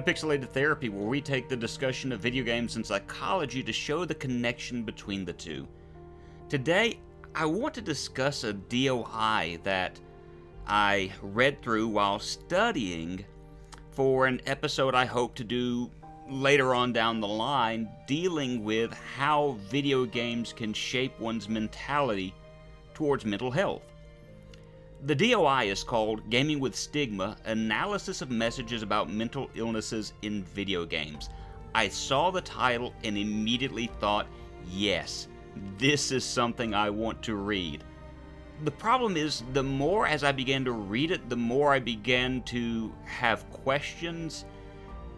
Pixelated Therapy, where we take the discussion of video games and psychology to show the connection between the two. Today, I want to discuss a DOI that I read through while studying for an episode I hope to do later on down the line, dealing with how video games can shape one's mentality towards mental health. The DOI is called Gaming with Stigma: Analysis of Messages About Mental Illnesses in Video Games. I saw the title and immediately thought, yes, this is something I want to read. The problem is, the more as I began to read it, the more I began to have questions,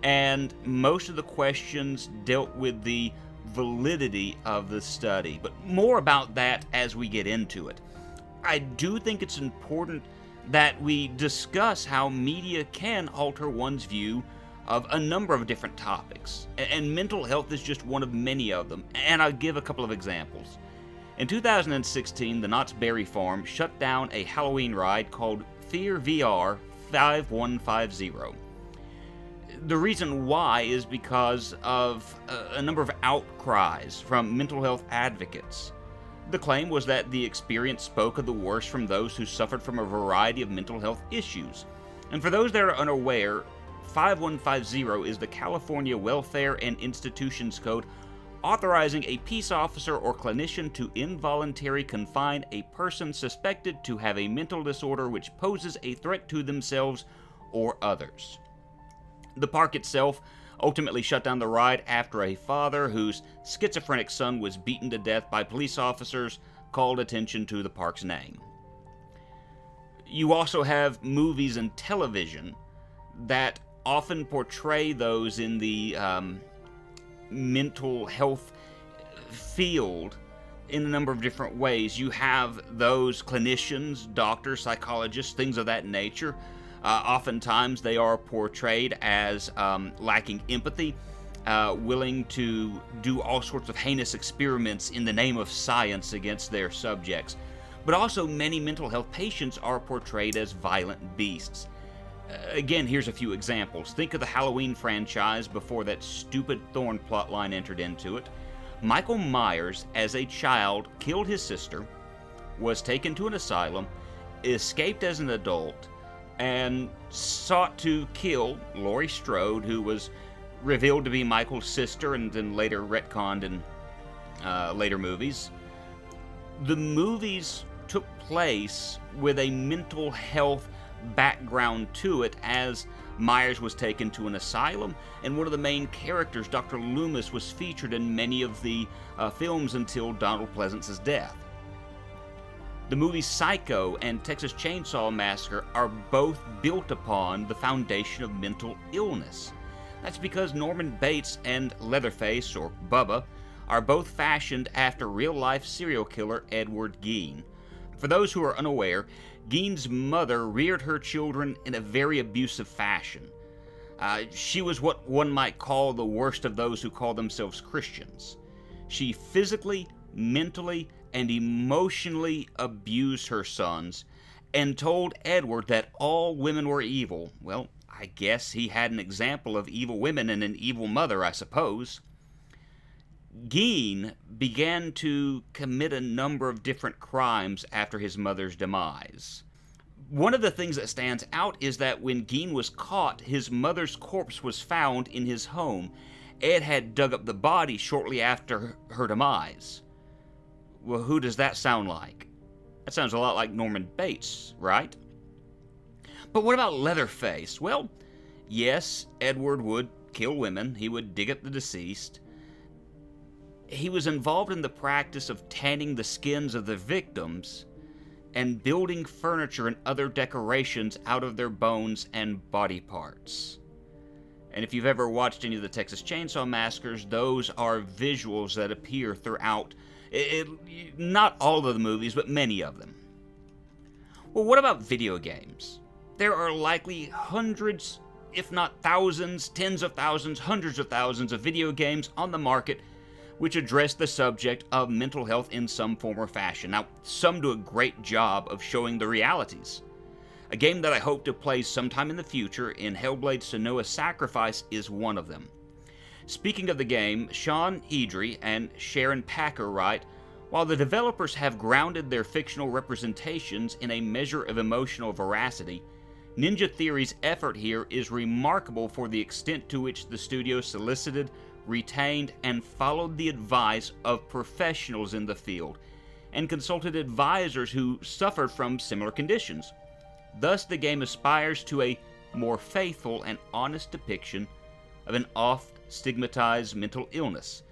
and most of the questions dealt with the validity of the study. But more about that as we get into it. I do think it's important that we discuss how media can alter one's view of a number of different topics, and mental health is just one of many of them, and I'll give a couple of examples. In 2016, the Knott's Berry Farm shut down a Halloween ride called FearVR 5150. The reason why is because of a number of outcries from mental health advocates. The claim was that the experience spoke of the worst from those who suffered from a variety of mental health issues. And for those that are unaware, 5150 is the California Welfare and Institutions Code, authorizing a peace officer or clinician to involuntarily confine a person suspected to have a mental disorder which poses a threat to themselves or others. The park itself ultimately shut down the ride after a father whose schizophrenic son was beaten to death by police officers called attention to the park's name. You also have movies and television that often portray those in the mental health field in a number of different ways. You have those clinicians, doctors, psychologists, things of that nature. Oftentimes they are portrayed as lacking empathy, willing to do all sorts of heinous experiments in the name of science against their subjects. But also many mental health patients are portrayed as violent beasts. Again, here's a few examples. Think of the Halloween franchise before that stupid Thorn plotline entered into it. Michael Myers, as a child, killed his sister, was taken to an asylum, escaped as an adult, and sought to kill Laurie Strode, who was revealed to be Michael's sister and then later retconned in later movies. The movies took place with a mental health background to it, as Myers was taken to an asylum, and one of the main characters, Dr. Loomis, was featured in many of the films until Donald Pleasance's death. The movies Psycho and Texas Chainsaw Massacre are both built upon the foundation of mental illness. That's because Norman Bates and Leatherface, or Bubba, are both fashioned after real-life serial killer Edward Gein. For those who are unaware, Gein's mother reared her children in a very abusive fashion. She was what one might call the worst of those who call themselves Christians. She physically, mentally, and emotionally abused her sons, and told Edward that all women were evil. Well, I guess he had an example of evil women and an evil mother, I suppose. Gein began to commit a number of different crimes after his mother's demise. One of the things that stands out is that when Gein was caught, his mother's corpse was found in his home. Ed had dug up the body shortly after her demise. Well, who does that sound like? That sounds a lot like Norman Bates, right? But what about Leatherface? Well, yes, Edward would kill women. He would dig up the deceased. He was involved in the practice of tanning the skins of the victims and building furniture and other decorations out of their bones and body parts. And if you've ever watched any of the Texas Chainsaw Massacres, those are visuals that appear throughout not all of the movies, but many of them. Well, what about video games? There are likely hundreds, if not thousands, tens of thousands, hundreds of thousands of video games on the market which address the subject of mental health in some form or fashion. Now, some do a great job of showing the realities. A game that I hope to play sometime in the future in Hellblade: Senua's Sacrifice is one of them. Speaking of the game, Sean Edry and Sharon Packer write, while the developers have grounded their fictional representations in a measure of emotional veracity, Ninja Theory's effort here is remarkable for the extent to which the studio solicited, retained, and followed the advice of professionals in the field, and consulted advisors who suffered from similar conditions. Thus, the game aspires to a more faithful and honest depiction of an oft-stigmatized mental illness,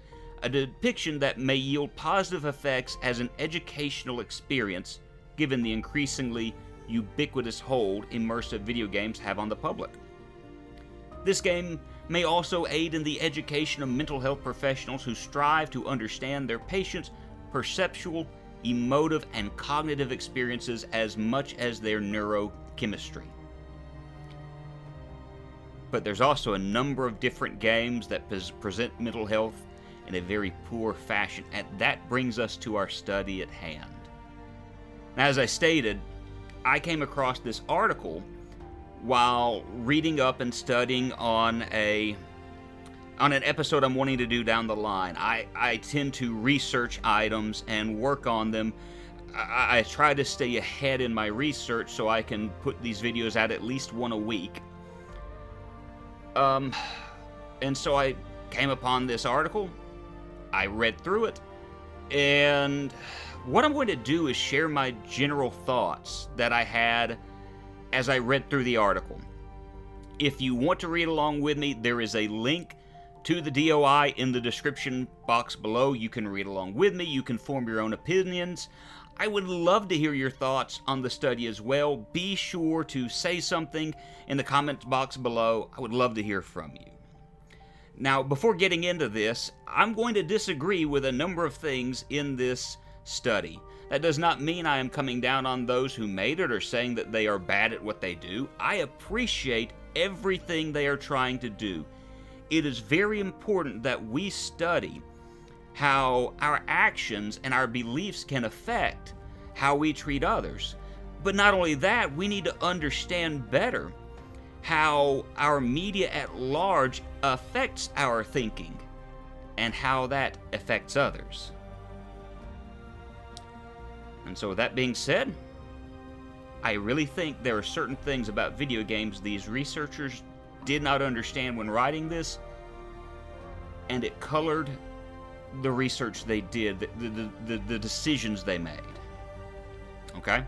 a depiction that may yield positive effects as an educational experience, given the increasingly ubiquitous hold immersive video games have on the public. This game may also aid in the education of mental health professionals who strive to understand their patients' perceptual, emotive, and cognitive experiences as much as their neurochemistry. But there's also a number of different games that present mental health in a very poor fashion, and that brings us to our study at hand. Now, as I stated, I came across this article while reading up and studying on an episode I'm wanting to do down the line. I tend to research items and work on them. I try to stay ahead in my research so I can put these videos out at least one a week. And so I came upon this article, I read through it, and what I'm going to do is share my general thoughts that I had as I read through the article. If you want to read along with me, there is a link to the DOI in the description box below. You can read along with me, you can form your own opinions. I would love to hear your thoughts on the study as well. Be sure to say something in the comments box below. I would love to hear from you. Now, before getting into this, I'm going to disagree with a number of things in this study. That does not mean I am coming down on those who made it or saying that they are bad at what they do. I appreciate everything they are trying to do. It is very important that we study how our actions and our beliefs can affect how we treat others. But not only that, we need to understand better how our media at large affects our thinking and how that affects others. And so with that being said, I really think there are certain things about video games these researchers did not understand when writing this, and it colored the research they did, the decisions they made. Okay?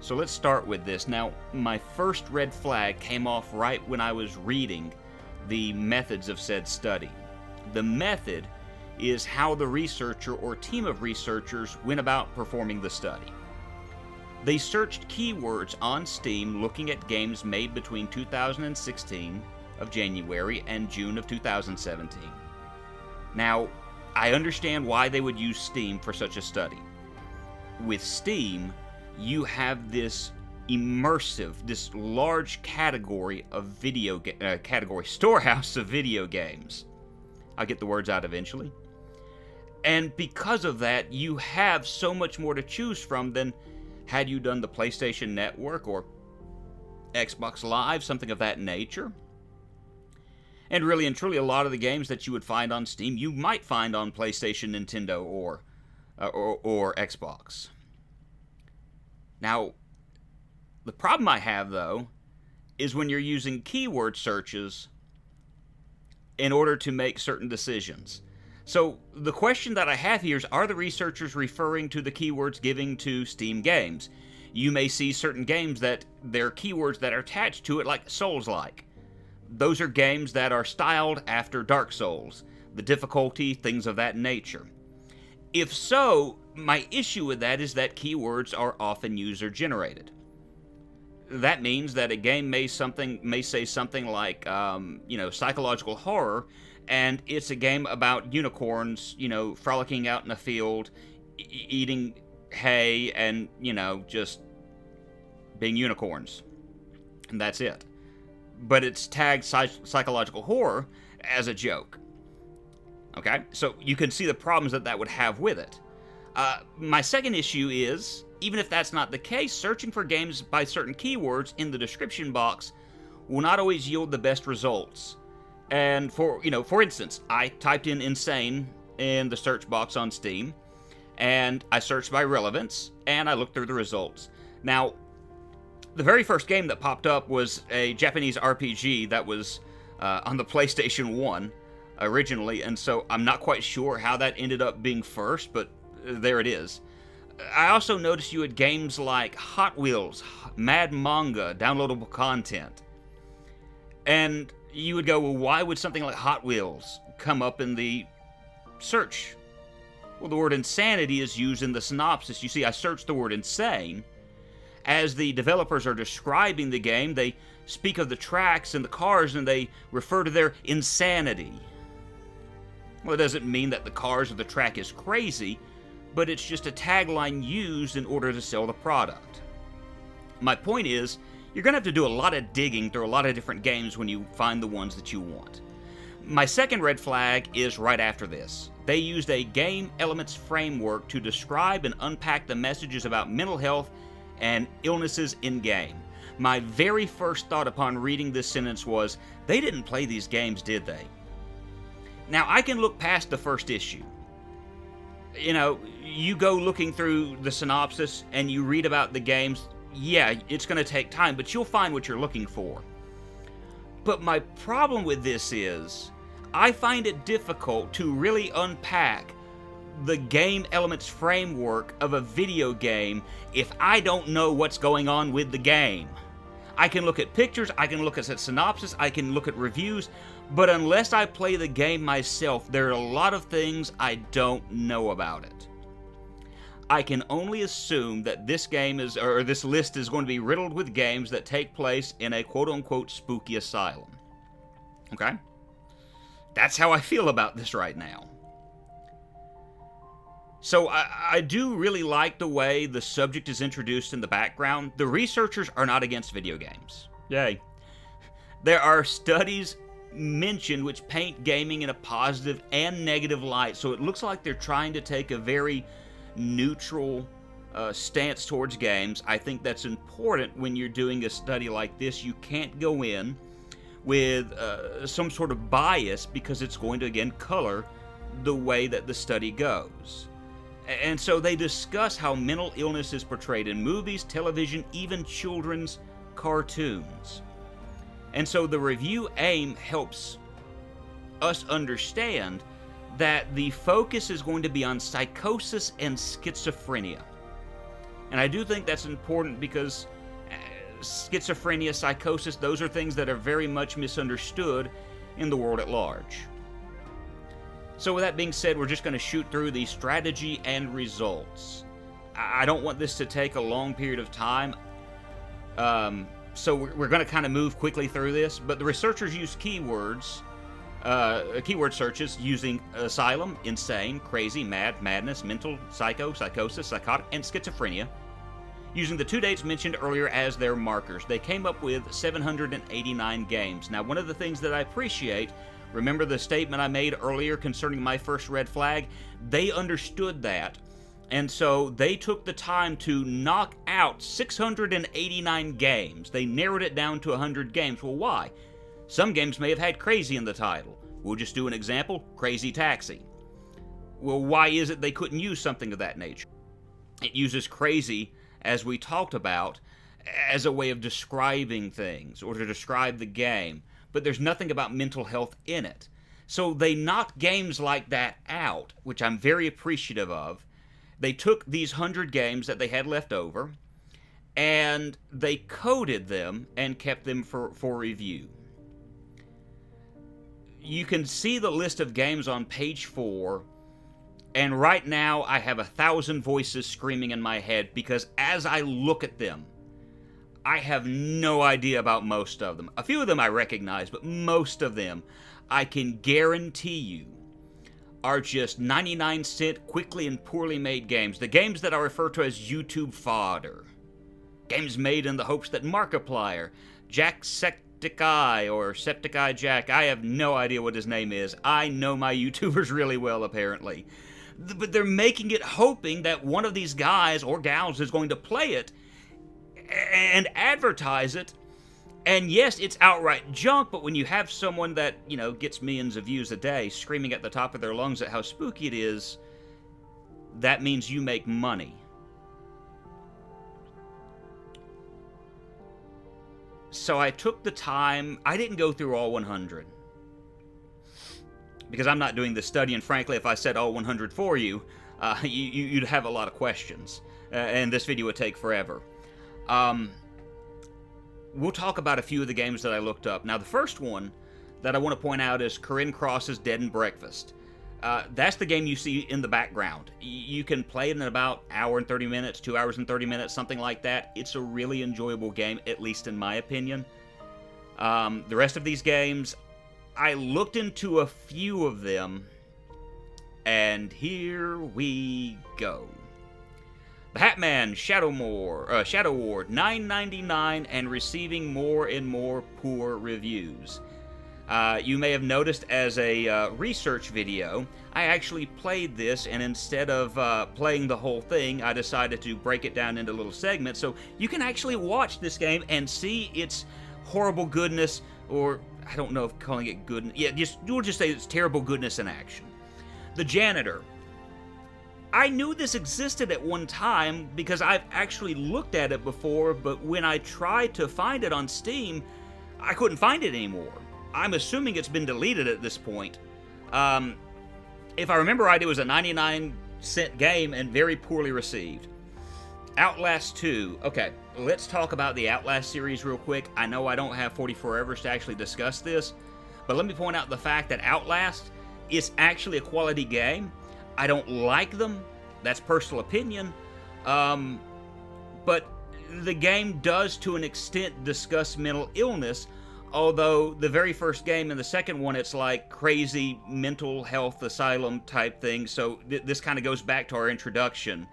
So let's start with this. Now, my first red flag came off right when I was reading the methods of said study. The method is how the researcher or team of researchers went about performing the study. They searched keywords on Steam looking at games made between 2016 of January and June of 2017. Now, I understand why they would use Steam for such a study. With Steam, you have this immersive, this large category of storehouse of video games. I'll get the words out eventually. And because of that, you have so much more to choose from than had you done the PlayStation Network or Xbox Live, something of that nature. And really and truly, a lot of the games that you would find on Steam, you might find on PlayStation, Nintendo, or Xbox. Now, the problem I have, though, is when you're using keyword searches in order to make certain decisions. So, the question that I have here is, are the researchers referring to the keywords given to Steam games? You may see certain games that there are keywords that are attached to it, like Souls-like. Those are games that are styled after Dark Souls, the difficulty, things of that nature. If so, my issue with that is that keywords are often user-generated. That means that a game may say something like, psychological horror, and it's a game about unicorns, frolicking out in a field, eating hay, and, just being unicorns. And that's it. But it's tagged psychological horror as a joke. Okay? So you can see the problems that would have with it. My second issue is, even if that's not the case, searching for games by certain keywords in the description box will not always yield the best results. And for instance, I typed in insane in the search box on Steam, and I searched by relevance, and I looked through the results. Now, the very first game that popped up was a Japanese RPG that was on the PlayStation 1 originally, and so I'm not quite sure how that ended up being first, but there it is. I also noticed you had games like Hot Wheels, Mad Manga, downloadable content. And you would go, well, why would something like Hot Wheels come up in the search? Well, the word insanity is used in the synopsis. You see, I searched the word insane. As the developers are describing the game, they speak of the tracks and the cars, and they refer to their insanity. Well, it doesn't mean that the cars or the track is crazy, but it's just a tagline used in order to sell the product. My point is, you're going to have to do a lot of digging through a lot of different games when you find the ones that you want. My second red flag is right after this. They used a game elements framework to describe and unpack the messages about mental health and illnesses in-game. My very first thought upon reading this sentence was, they didn't play these games, did they? Now, I can look past the first issue. You go looking through the synopsis and you read about the games. Yeah, it's going to take time, but you'll find what you're looking for. But my problem with this is, I find it difficult to really unpack the game elements framework of a video game if I don't know what's going on with the game. I can look at pictures, I can look at a synopsis, I can look at reviews, but unless I play the game myself, there are a lot of things I don't know about it. I can only assume that this list is going to be riddled with games that take place in a quote-unquote spooky asylum. Okay? That's how I feel about this right now. So I do really like the way the subject is introduced in the background. The researchers are not against video games. Yay. There are studies mentioned which paint gaming in a positive and negative light, so it looks like they're trying to take a very neutral stance towards games. I think that's important when you're doing a study like this. You can't go in with some sort of bias, because it's going to, again, color the way that the study goes. And so they discuss how mental illness is portrayed in movies, television, even children's cartoons. And so the review aim helps us understand that the focus is going to be on psychosis and schizophrenia. And I do think that's important because schizophrenia, psychosis, those are things that are very much misunderstood in the world at large. So with that being said, we're just going to shoot through the strategy and results. I don't want this to take a long period of time, so we're going to kind of move quickly through this, but the researchers use keyword searches using asylum, insane, crazy, mad, madness, mental, psycho, psychosis, psychotic, and schizophrenia, using the 2 dates mentioned earlier as their markers. They came up with 789 games. Now, one of the things that I appreciate, remember the statement I made earlier concerning my first red flag? They understood that, and so they took the time to knock out 689 games. They narrowed it down to 100 games. Well, why? Some games may have had crazy in the title. We'll just do an example, Crazy Taxi. Well, why is it they couldn't use something of that nature? It uses crazy, as we talked about, as a way of describing things or to describe the game, but there's nothing about mental health in it. So they knocked games like that out, which I'm very appreciative of. They took these 100 games that they had left over, and they coded them and kept them for review. You can see the list of games on page 4, and right now I have 1,000 voices screaming in my head because as I look at them, I have no idea about most of them. A few of them I recognize, but most of them I can guarantee you are just 99-cent, quickly and poorly made games. The games that I refer to as YouTube fodder. Games made in the hopes that Markiplier, Jacksepticeye, or Septiceye Jack, I have no idea what his name is. I know my YouTubers really well, apparently. but they're making it hoping that one of these guys or gals is going to play it and advertise it. And yes, it's outright junk, but when you have someone that, you know, gets millions of views a day screaming at the top of their lungs at how spooky it is, that means you make money. So I took the time. I didn't go through all 100 because I'm not doing this study, and frankly, if I said all 100 for you, you'd have a lot of questions, and this video would take forever. We'll talk about a few of the games that I looked up. Now, the first one that I want to point out is Corinne Cross's Dead and Breakfast. That's the game you see in the background. You can play it in about an hour and 30 minutes, 2 hours and 30 minutes, something like that. It's a really enjoyable game, at least in my opinion. The rest of these games, I looked into a few of them, and here we go. The Hatman Shadow Ward, $9.99 and receiving more and more poor reviews. You may have noticed as a research video, I actually played this, and instead of playing the whole thing, I decided to break it down into little segments, so you can actually watch this game and see its horrible goodness, or I don't know if calling it good, yeah, we'll just say it's terrible goodness in action. The Janitor. I knew this existed at one time because I've actually looked at it before, but when I tried to find it on Steam, I couldn't find it anymore. I'm assuming it's been deleted at this point. If I remember right, it was a 99-cent game and very poorly received. Outlast 2. Okay, let's talk about the Outlast series real quick. I know I don't have 44 hours to actually discuss this, but let me point out the fact that Outlast is actually a quality game. I don't like them. That's personal opinion. But the game does, to an extent, discuss mental illness, although the very first game and the second one, it's like crazy mental health asylum type thing, so this kind of goes back to our introduction.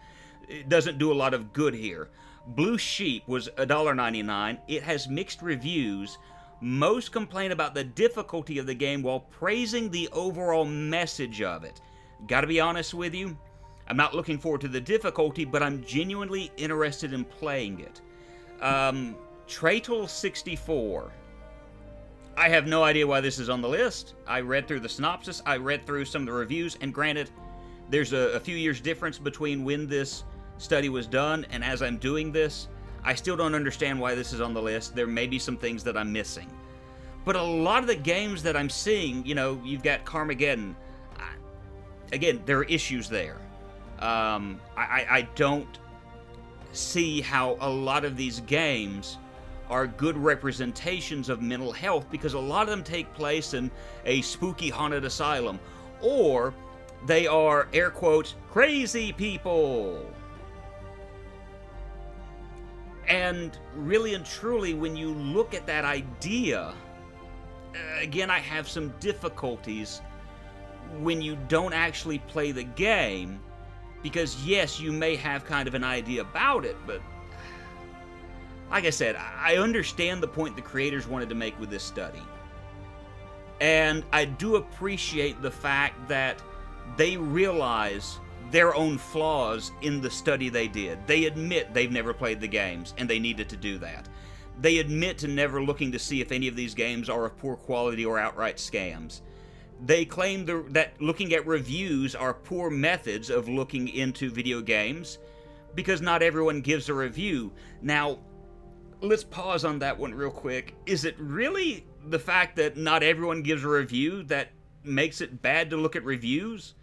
It doesn't do a lot of good here. Blue Sheep was $1.99. It has mixed reviews. Most complain about the difficulty of the game while praising the overall message of it. Gotta be honest with you, I'm not looking forward to the difficulty, but I'm genuinely interested in playing it. Traitle 64. I have no idea why this is on the list. I read through the synopsis, I read through some of the reviews, and granted, there's a few years difference between when this study was done and as I'm doing this. I still don't understand why this is on the list. There may be some things that I'm missing. But a lot of the games that I'm seeing, you know, you've got Carmageddon. Again, there are issues there. I don't see how a lot of these games are good representations of mental health, because a lot of them take place in a spooky haunted asylum, or they are, air quotes, crazy people. And really and truly, when you look at that idea, again, I have some difficulties when you don't actually play the game, because yes, you may have kind of an idea about it, but like I said, I understand the point the creators wanted to make with this study. And I do appreciate the fact that they realize their own flaws in the study they did. They admit they've never played the games, and they needed to do that. They admit to never looking to see if any of these games are of poor quality or outright scams. They claim that looking at reviews are poor methods of looking into video games, because not everyone gives a review. Now, let's pause on that one real quick. Is it really the fact that not everyone gives a review that makes it bad to look at reviews?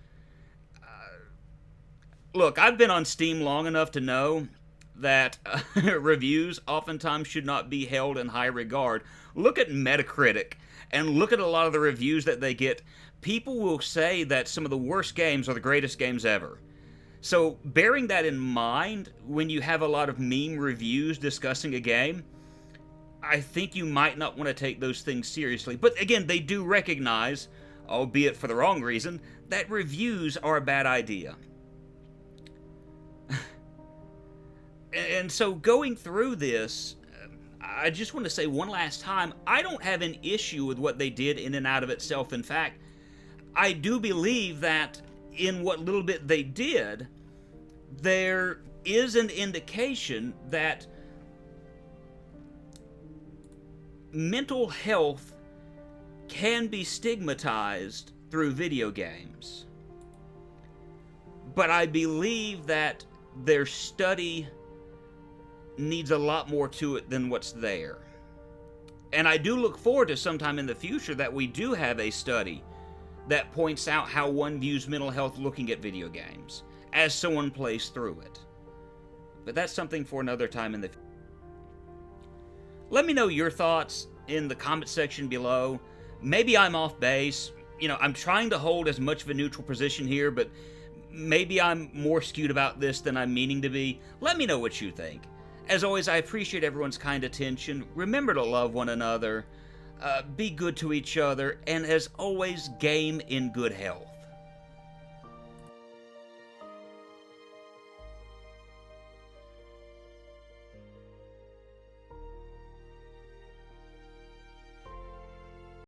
Look, I've been on Steam long enough to know that reviews oftentimes should not be held in high regard. Look at Metacritic and look at a lot of the reviews that they get. People will say that some of the worst games are the greatest games ever. So, bearing that in mind, when you have a lot of meme reviews discussing a game, I think you might not want to take those things seriously. But again, they do recognize, albeit for the wrong reason, that reviews are a bad idea. And so going through this, I just want to say one last time, I don't have an issue with what they did in and out of itself. In fact, I do believe that in what little bit they did, there is an indication that mental health can be stigmatized through video games. But I believe that their study needs a lot more to it than what's there. And I do look forward to sometime in the future that we do have a study that points out how one views mental health looking at video games as someone plays through it. But that's something for another time in the future. Let me know your thoughts in the comment section below. Maybe I'm off base. I'm trying to hold as much of a neutral position here, but maybe I'm more skewed about this than I'm meaning to be. Let me know what you think. As always, I appreciate everyone's kind attention. Remember to love one another, be good to each other, and as always, game in good health.